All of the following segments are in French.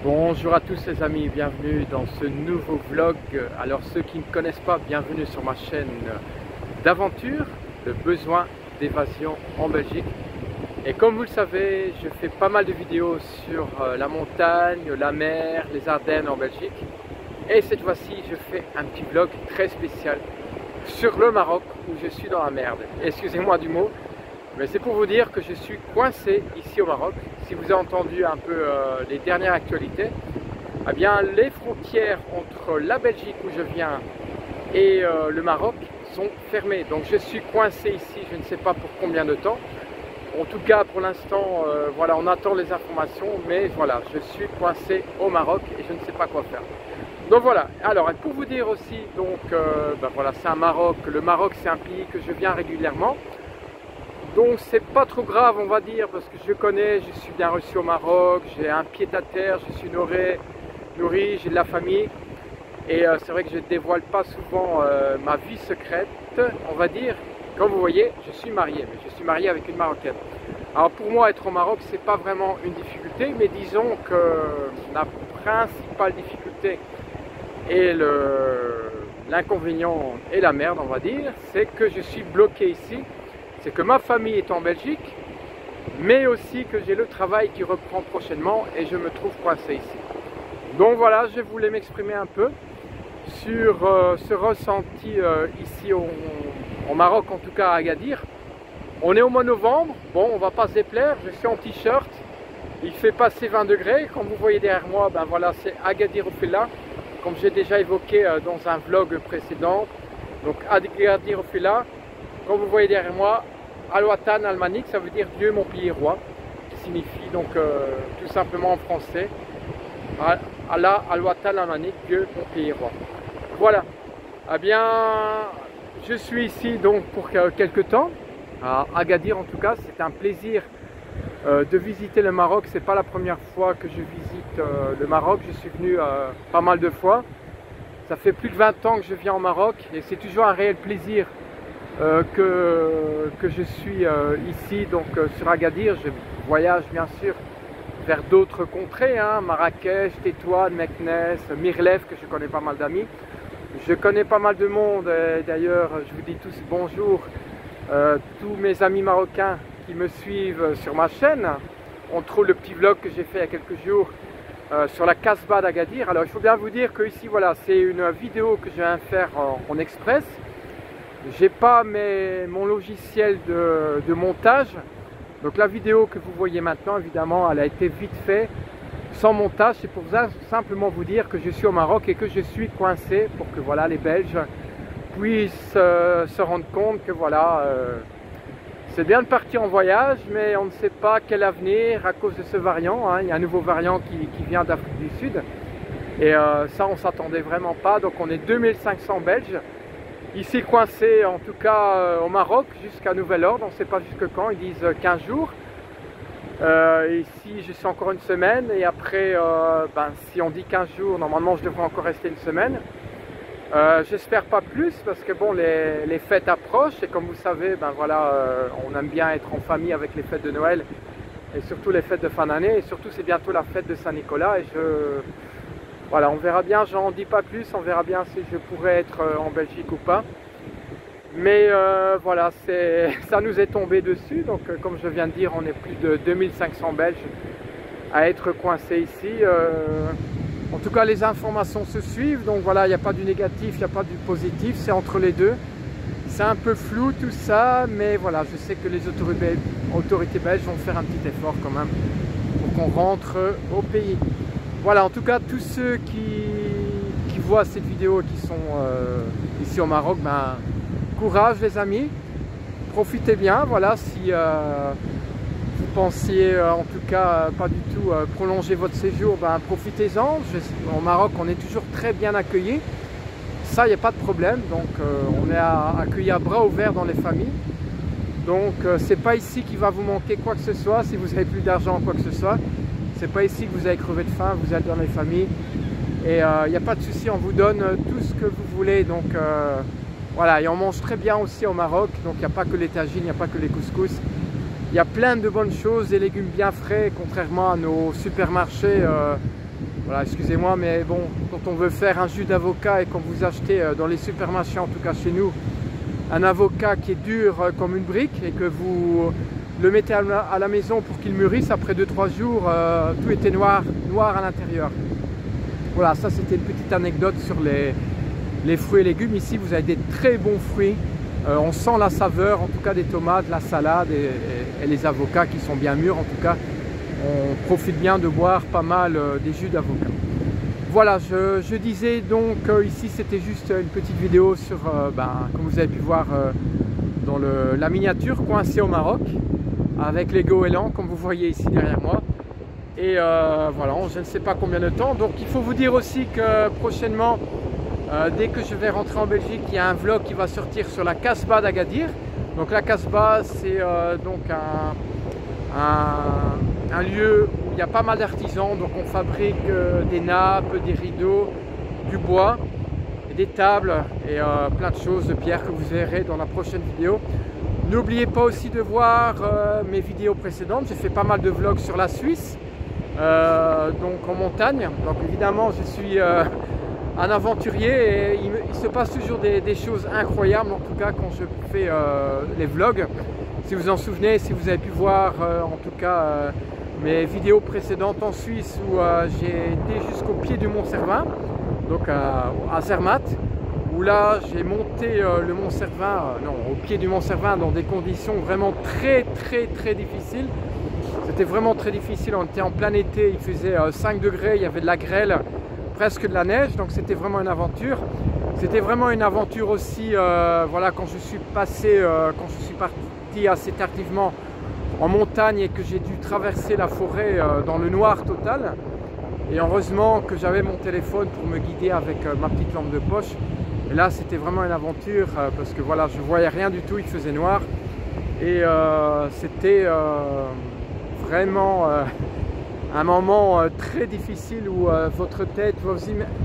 Bonjour à tous les amis, bienvenue dans ce nouveau vlog. Alors ceux qui ne connaissent pas, bienvenue sur ma chaîne d'aventure, le besoin d'évasion en Belgique. Et comme vous le savez, je fais pas mal de vidéos sur la montagne, la mer, les Ardennes en Belgique. Et cette fois-ci, je fais un petit vlog très spécial sur le Maroc où je suis dans la merde. Excusez-moi du mot, mais c'est pour vous dire que je suis coincé ici au Maroc. Si vous avez entendu un peu les dernières actualités, eh bien les frontières entre la Belgique où je viens et le Maroc sont fermées. Donc je suis coincé ici, je ne sais pas pour combien de temps. En tout cas pour l'instant, voilà, on attend les informations, mais voilà, je suis coincé au Maroc et je ne sais pas quoi faire. Donc voilà, alors pour vous dire aussi, donc voilà, c'est un Maroc, le Maroc c'est un pays que je viens régulièrement. Donc c'est pas trop grave on va dire, parce que je connais, je suis bien reçu au Maroc, j'ai un pied à terre, je suis nourri, j'ai de la famille. Et c'est vrai que je ne dévoile pas souvent ma vie secrète, on va dire. Comme vous voyez, je suis marié, mais je suis marié avec une Marocaine. Alors pour moi, être au Maroc, c'est pas vraiment une difficulté, mais disons que la principale difficulté et l'inconvénient et la merde, on va dire, c'est que je suis bloqué ici. C'est que ma famille est en Belgique, mais aussi que j'ai le travail qui reprend prochainement et je me trouve coincé ici. Donc voilà, je voulais m'exprimer un peu sur ce ressenti ici au Maroc, en tout cas à Agadir. On est au mois de novembre, bon on va pas se déplaire, je suis en t-shirt, il fait passer 20 degrés, comme vous voyez derrière moi, ben voilà c'est Agadir Oufella, comme j'ai déjà évoqué dans un vlog précédent. Donc Agadir Oufella, comme vous voyez derrière moi, Al-Watan Al-Manik, ça veut dire Dieu mon pays roi, qui signifie donc tout simplement en français Allah Al-Watan Al-Manik, Dieu mon pays roi. Voilà, eh bien je suis ici donc pour quelques temps, à Agadir en tout cas. C'est un plaisir de visiter le Maroc, c'est pas la première fois que je visite le Maroc, je suis venu pas mal de fois. Ça fait plus de 20 ans que je viens au Maroc et c'est toujours un réel plaisir que je suis ici donc sur Agadir. Je voyage bien sûr vers d'autres contrées, hein, Marrakech, Tétouan, Meknès, Mirlef, que je connais pas mal d'amis. Je connais pas mal de monde, d'ailleurs je vous dis tous bonjour, tous mes amis marocains qui me suivent sur ma chaîne. On trouve le petit vlog que j'ai fait il y a quelques jours sur la Casbah d'Agadir. Alors il faut bien vous dire que ici voilà, c'est une vidéo que je viens faire en express. J'ai pas mon logiciel de montage, donc la vidéo que vous voyez maintenant évidemment elle a été vite faite sans montage. C'est pour ça simplement vous dire que je suis au Maroc et que je suis coincé pour que voilà les Belges puissent se rendre compte que voilà c'est bien de partir en voyage, mais on ne sait pas quel avenir à cause de ce variant, hein. Il y a un nouveau variant qui vient d'Afrique du Sud et ça on s'attendait vraiment pas. Donc on est 2500 Belges ici coincé, en tout cas au Maroc, jusqu'à nouvel ordre. On ne sait pas jusque quand, ils disent 15 jours. Ici, je suis encore une semaine, et après, si on dit 15 jours, normalement, je devrais encore rester une semaine. J'espère pas plus, parce que bon, les fêtes approchent, et comme vous savez, on aime bien être en famille avec les fêtes de Noël, et surtout les fêtes de fin d'année, et surtout, c'est bientôt la fête de Saint-Nicolas, et voilà, on verra bien, j'en dis pas plus, on verra bien si je pourrais être en Belgique ou pas. Mais voilà, ça nous est tombé dessus, donc comme je viens de dire, on est plus de 2500 Belges à être coincés ici. En tout cas, les informations se suivent, donc voilà, il n'y a pas du négatif, il n'y a pas du positif, c'est entre les deux. C'est un peu flou tout ça, mais voilà, je sais que les autorités belges vont faire un petit effort quand même pour qu'on rentre au pays. Voilà, en tout cas, tous ceux qui voient cette vidéo et qui sont ici au Maroc, courage les amis, profitez bien. Voilà, si vous pensiez en tout cas pas du tout prolonger votre séjour, profitez-en. Au Maroc, on est toujours très bien accueillis. Ça, il n'y a pas de problème. Donc, on est accueillis à bras ouverts dans les familles. Donc, c'est pas ici qu'il va vous manquer quoi que ce soit. Si vous n'avez plus d'argent, quoi que ce soit. C'est pas ici que vous allez crever de faim, vous êtes dans les familles et il n'y a pas de souci, on vous donne tout ce que vous voulez. Donc voilà, et on mange très bien aussi au Maroc, donc il n'y a pas que les tagines, il n'y a pas que les couscous. Il y a plein de bonnes choses, des légumes bien frais, contrairement à nos supermarchés Voilà, excusez-moi, mais bon, quand on veut faire un jus d'avocat et quand vous achetez dans les supermarchés, en tout cas chez nous, un avocat qui est dur comme une brique et que vous le mettez à la maison pour qu'il mûrisse, après 2-3 jours, tout était noir à l'intérieur. Voilà, ça c'était une petite anecdote sur les fruits et légumes. Ici, vous avez des très bons fruits. On sent la saveur, en tout cas des tomates, la salade et les avocats qui sont bien mûrs. En tout cas, on profite bien de boire pas mal des jus d'avocat. Voilà, je disais donc ici c'était juste une petite vidéo sur, comme vous avez pu voir dans la miniature, coincée au Maroc, avec les goélands comme vous voyez ici derrière moi. Et voilà, je ne sais pas combien de temps. Donc il faut vous dire aussi que prochainement, dès que je vais rentrer en Belgique, il y a un vlog qui va sortir sur la Casbah d'Agadir. Donc la Casbah, c'est donc un lieu où il y a pas mal d'artisans. Donc on fabrique des nappes, des rideaux, du bois, et des tables et plein de choses, de pierres que vous verrez dans la prochaine vidéo. N'oubliez pas aussi de voir mes vidéos précédentes. J'ai fait pas mal de vlogs sur la Suisse, donc en montagne. Donc évidemment je suis un aventurier et il se passe toujours des choses incroyables, en tout cas quand je fais les vlogs. Si vous en souvenez, si vous avez pu voir en tout cas mes vidéos précédentes en Suisse où j'ai été jusqu'au pied du Mont Cervin, donc à Zermatt, où là j'ai monté le Mont Cervin, au pied du Mont Cervin dans des conditions vraiment très difficiles. C'était vraiment très difficile, on était en plein été, il faisait 5 degrés, il y avait de la grêle, presque de la neige, donc c'était vraiment une aventure. C'était vraiment une aventure aussi, voilà, quand je suis parti assez tardivement en montagne et que j'ai dû traverser la forêt dans le noir total. Et heureusement que j'avais mon téléphone pour me guider avec ma petite lampe de poche. Et là c'était vraiment une aventure parce que voilà, je voyais rien du tout, il faisait noir. Et c'était vraiment un moment très difficile où votre tête, vos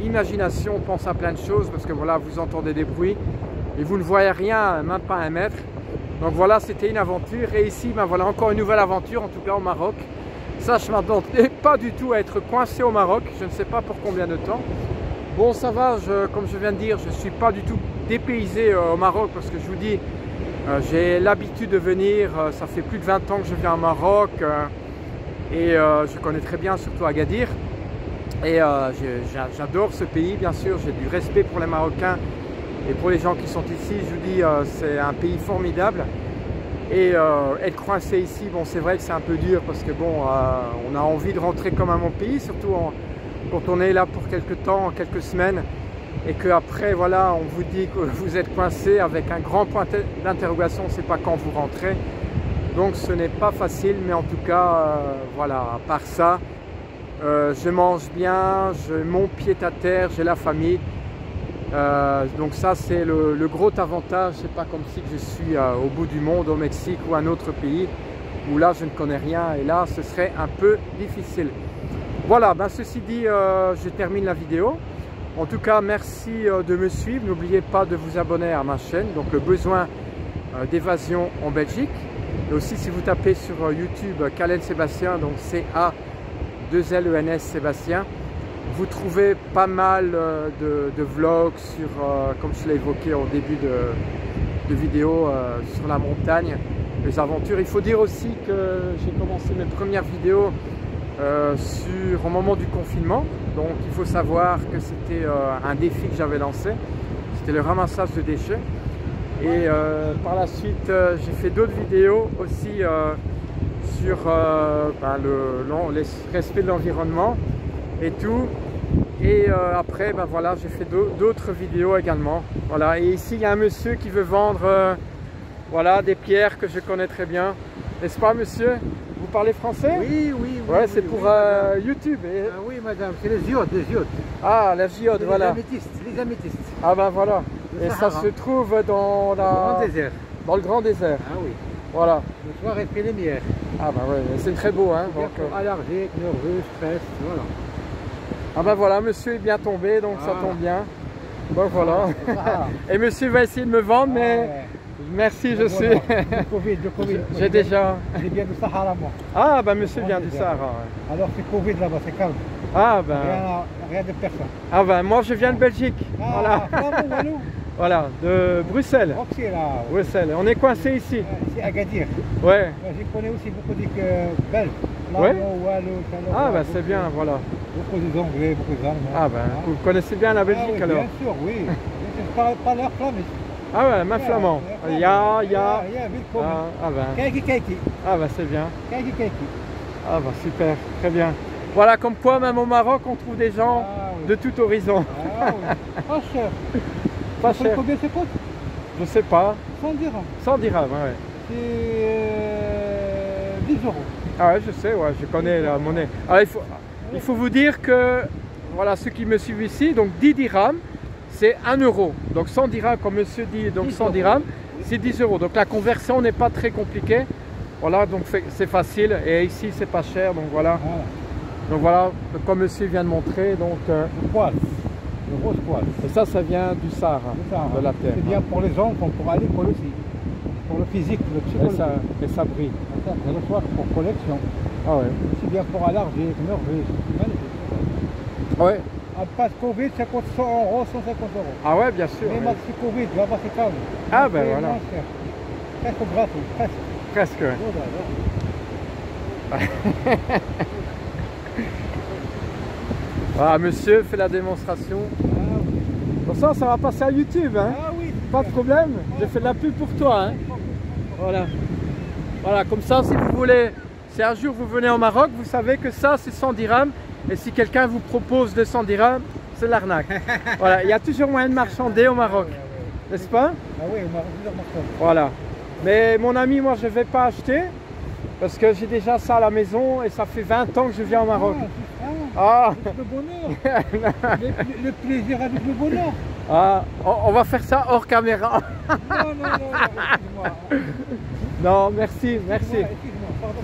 imaginations pensent à plein de choses parce que voilà, vous entendez des bruits et vous ne voyez rien, même pas 1 mètre. Donc voilà, c'était une aventure et ici, voilà encore une nouvelle aventure, en tout cas au Maroc. Ça, je ne m'attendais pas du tout à être coincé au Maroc, je ne sais pas pour combien de temps. Bon, ça va, comme je viens de dire, je ne suis pas du tout dépaysé au Maroc parce que je vous dis, j'ai l'habitude de venir, ça fait plus de 20 ans que je viens au Maroc. Et je connais très bien, surtout Agadir. Et j'adore ce pays, bien sûr. J'ai du respect pour les Marocains et pour les gens qui sont ici. Je vous dis, c'est un pays formidable. Et être coincé ici, bon, c'est vrai que c'est un peu dur parce que bon, on a envie de rentrer comme à mon pays, surtout quand on est là pour quelques temps, quelques semaines, et qu'après, voilà, on vous dit que vous êtes coincé avec un grand point d'interrogation. C'est pas quand vous rentrez. Donc ce n'est pas facile, mais en tout cas, voilà, à part ça, je mange bien, mon pied à terre, j'ai la famille. Donc ça c'est le gros avantage. C'est pas comme si je suis au bout du monde, au Mexique ou un autre pays, où là je ne connais rien et là ce serait un peu difficile. Voilà, ceci dit, je termine la vidéo. En tout cas, merci de me suivre. N'oubliez pas de vous abonner à ma chaîne, donc le besoin d'évasion en Belgique. Et aussi si vous tapez sur YouTube Kalen Sébastien, donc C-A-2-L-E-N-S Sébastien, vous trouvez pas mal de vlogs sur, comme je l'ai évoqué au début de vidéo, sur la montagne, les aventures. Il faut dire aussi que j'ai commencé mes premières vidéos au moment du confinement. Donc il faut savoir que c'était un défi que j'avais lancé, c'était le ramassage de déchets. Et par la suite, j'ai fait d'autres vidéos aussi sur le respect de l'environnement et tout. Et après, voilà, j'ai fait d'autres vidéos également. Voilà. Et ici, il y a un monsieur qui veut vendre voilà, des pierres que je connais très bien. N'est-ce pas, monsieur? Vous parlez français? Oui, oui. Ouais, c'est pour YouTube. Et... Ah oui, madame, c'est les iodes, les iodes. Ah, la géode, voilà. Les améthystes. Ah ben voilà. Le et Sahara. ça se trouve dans Le grand désert. Dans le grand désert. Ah oui. Voilà. Le soir, et puis les lumières. Ah ben ouais, c'est très beau, hein. Donc, allergique, nerveux, stress, voilà. Ah ben voilà, monsieur est bien tombé, donc ça tombe bien. Donc voilà. Et monsieur va essayer de me vendre, mais ouais. merci, je suis. Le Covid. J'ai déjà. Je viens du Sahara, moi. Ah ben monsieur vient du Sahara. Ouais. Alors c'est Covid là-bas, c'est calme. Ah ben, Rien de personne. ah ben moi je viens de Belgique. Ah, Voilà. bravo, Walou. Voilà, de Bruxelles. Roxy, là. Bruxelles. On est coincé ici. C'est Agadir. Ouais. Je connais aussi beaucoup de Belges. Ouais. Ah ben c'est bien, voilà. Beaucoup d'Anglais, beaucoup d'Allemands. Ah ben, vous connaissez bien la Belgique Ah oui, alors? Bien sûr, oui. Je parle leur flamand. Ah ouais, même flamand. Ya. Ja, welkom. Ah ben, Kijk. ah ben c'est bien. Kijk. Ah ben super, très bien. Voilà, comme quoi même au Maroc on trouve des gens Ah oui. de tout horizon. Ah oui. Pas cher. Pas Vous savez cher. combien ça coûte? Je sais pas. 100 dirhams. 100 dirhams, ouais. C'est 10 €. Ah ouais, je sais, ouais, je connais la monnaie. Alors il faut vous dire que, voilà, ceux qui me suivent ici, donc 10 dirhams, c'est 1 euro. Donc 100 dirhams, comme monsieur dit, donc 100 dirhams, c'est 10 euros. Donc la conversion n'est pas très compliquée. Voilà, donc c'est facile. Et ici, c'est pas cher, donc voilà. Voilà. Donc voilà, comme monsieur vient de montrer, donc... Le poil. Le rose poil. et ça vient du Sahara, C'est ça, de la terre. C'est bien pour les enfants, pour à l'école aussi. Pour le physique, le Et psychologique. ça brille. Ça, c'est le soir pour collection. Ah ouais. C'est bien pour allergique, nerveux. Magnifique. Ouais. Un passe Covid, ça coûte 100 €, 150 €. Ah ouais, bien sûr. Mais Ouais. c'est Covid, là-bas c'est calme. Ah ben C'est voilà. moins cher. Presque gratuit, presque. Presque. Ouais. Oh là là. Voilà, monsieur fait la démonstration. Ah oui. Pour ça va passer à YouTube, hein. Ah oui. Pas de problème. J'ai fait de la pub pour toi, hein. Voilà. Voilà, comme ça, si vous voulez, si un jour vous venez au Maroc, vous savez que ça, c'est 100 dirhams. Et si quelqu'un vous propose 200 dirhams, c'est l'arnaque. Voilà, il y a toujours moyen de marchander au Maroc, n'est-ce pas? Ah oui, on m'a refusé marchand. Voilà. Mais mon ami, moi, je ne vais pas acheter parce que j'ai déjà ça à la maison et ça fait 20 ans que je viens au Maroc. Ah, Le bonheur. Le plaisir avec le bonheur. ah, on va faire ça hors caméra. Non, excuse-moi. Non, merci, merci. Excuse-moi, pardon.